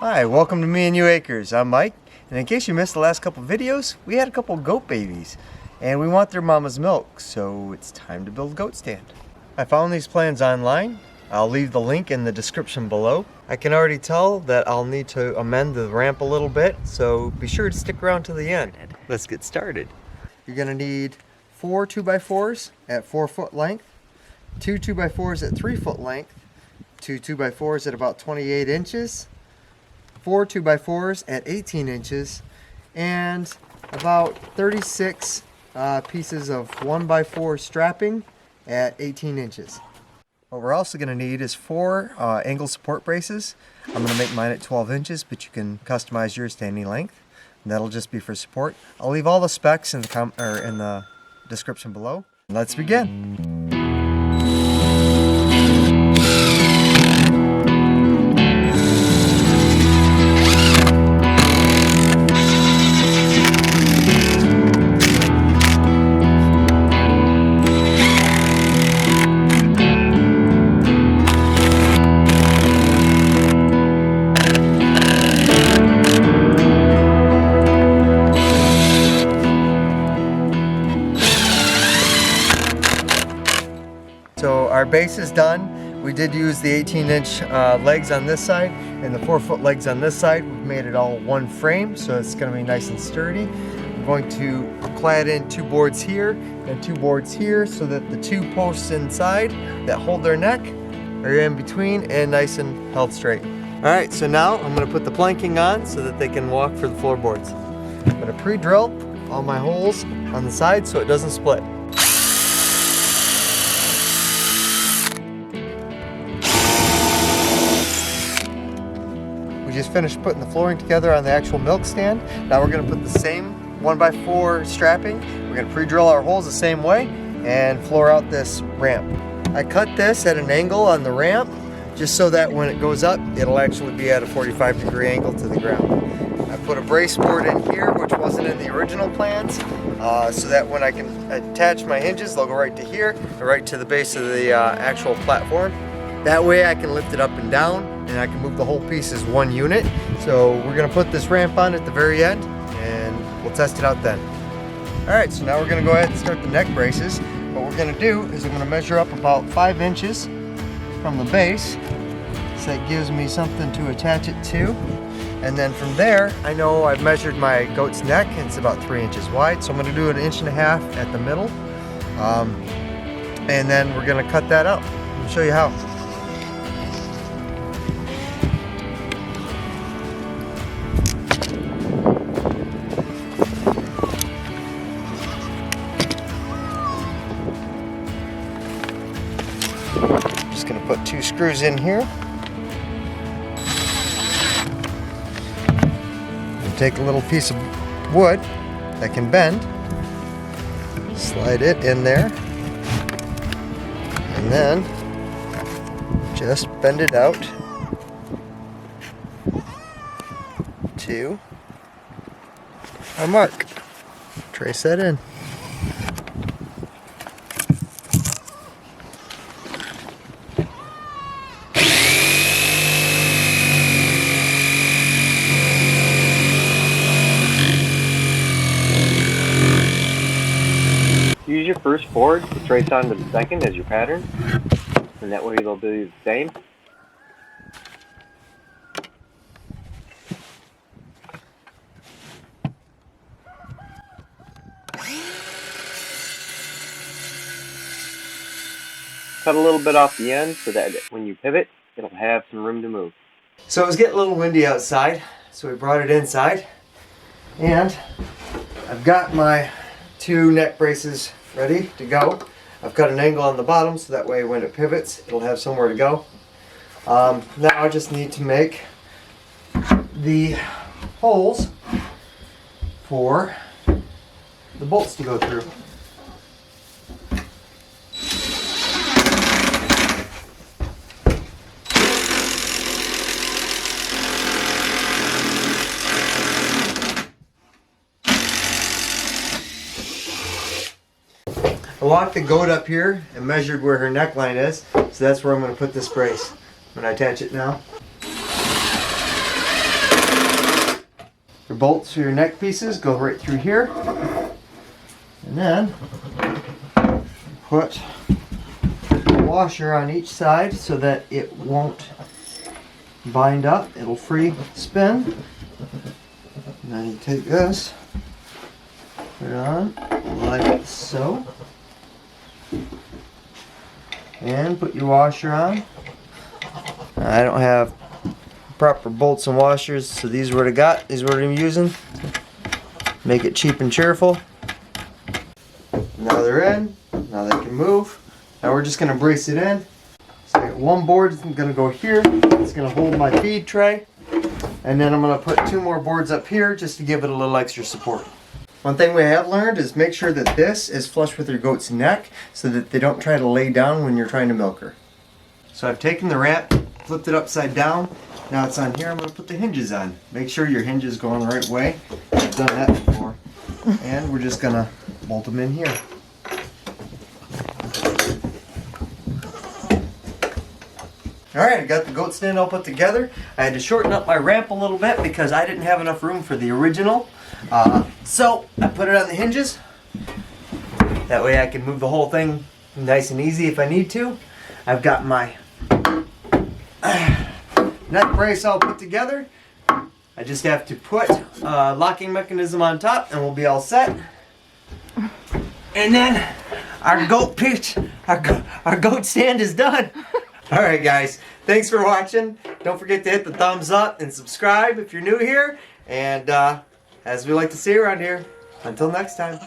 Hi, welcome to Me and You Acres. I'm Mike, and in case you missed the last couple videos, we had a couple goat babies, and we want their mama's milk, so it's time to build a goat stand. I found these plans online. I'll leave the link in the description below. I can already tell that I'll need to amend the ramp a little bit, so be sure to stick around to the end. Let's get started. You're gonna need 4 2x4s at 4 foot length, 2 2x4s at 3 foot length, 2 2x4s at about 28 inches, 4 2x4s at 18 inches, and about 36 pieces of 1x4 strapping at 18 inches. What we're also going to need is 4 angle support braces. I'm going to make mine at 12 inches, but you can customize yours to any length. And that'll just be for support. I'll leave all the specs in the description below. Let's begin. So our base is done. We did use the 18-inch legs on this side and the 4-foot legs on this side. We've made it all one frame, so it's going to be nice and sturdy. I'm going to clad in 2 boards here and 2 boards here so that the 2 posts inside that hold their neck are in between and nice and held straight. All right, so now I'm going to put the planking on so that they can walk for the floorboards. I'm going to pre-drill all my holes on the side so it doesn't split. We just finished putting the flooring together on the actual milk stand. Now we're going to put the same 1x4 strapping. We're going to pre-drill our holes the same way and floor out this ramp. I cut this at an angle on the ramp just so that when it goes up, it'll actually be at a 45-degree angle to the ground. I put a brace board in here, which wasn't in the original plans, so that when I can attach my hinges, they'll go right to here, right to the base of the actual platform. That way I can lift it up and down, and I can move the whole piece as one unit. So we're going to put this ramp on at the very end, and we'll test it out then. Alright, so now we're going to go ahead and start the neck braces. What we're going to do is I'm going to measure up about 5 inches from the base, so that gives me something to attach it to. And then from there, I know I've measured my goat's neck, and it's about 3 inches wide, so I'm going to do an 1.5 inches at the middle. And then we're going to cut that out. I'll show you how. Just going to put 2 screws in here. And take a little piece of wood that can bend. Slide it in there. And then just bend it out to our mark. Trace that in. Use your first board to trace onto the second as your pattern, and that way they'll do the same. Cut a little bit off the end so that when you pivot, it'll have some room to move. So it was getting a little windy outside, so we brought it inside, and I've got my 2 neck braces ready to go. I've cut an angle on the bottom so that way when it pivots it'll have somewhere to go. Now I just need to make the holes for the bolts to go through. I walked the goat up here and measured where her neckline is, so that's where I'm going to put this brace. I'm going to attach it now. Your bolts for your neck pieces go right through here. And then put a washer on each side so that it won't bind up. It'll free spin. And then you take this, put it on like so. And put your washer on. I don't have proper bolts and washers, so these are what I got. These are what I'm using. Make it cheap and cheerful. Now they're in. Now they can move. Now we're just going to brace it in. So I got one board that's going to go here. It's going to hold my feed tray. And then I'm going to put 2 more boards up here just to give it a little extra support. One thing we have learned is make sure that this is flush with your goat's neck so that they don't try to lay down when you're trying to milk her. So I've taken the ramp, flipped it upside down. Now it's on here. I'm going to put the hinges on. Make sure your hinges go in the right way. I've done that before. And we're just going to bolt them in here. Alright, I got the goat stand all put together. I had to shorten up my ramp a little bit because I didn't have enough room for the original. So I put it on the hinges. That way I can move the whole thing nice and easy if I need to. I've got my neck brace all put together. I just have to put a locking mechanism on top and we'll be all set. And then our goat stand is done. Alright guys, thanks for watching. Don't forget to hit the thumbs up and subscribe if you're new here. And as we like to say around here, until next time.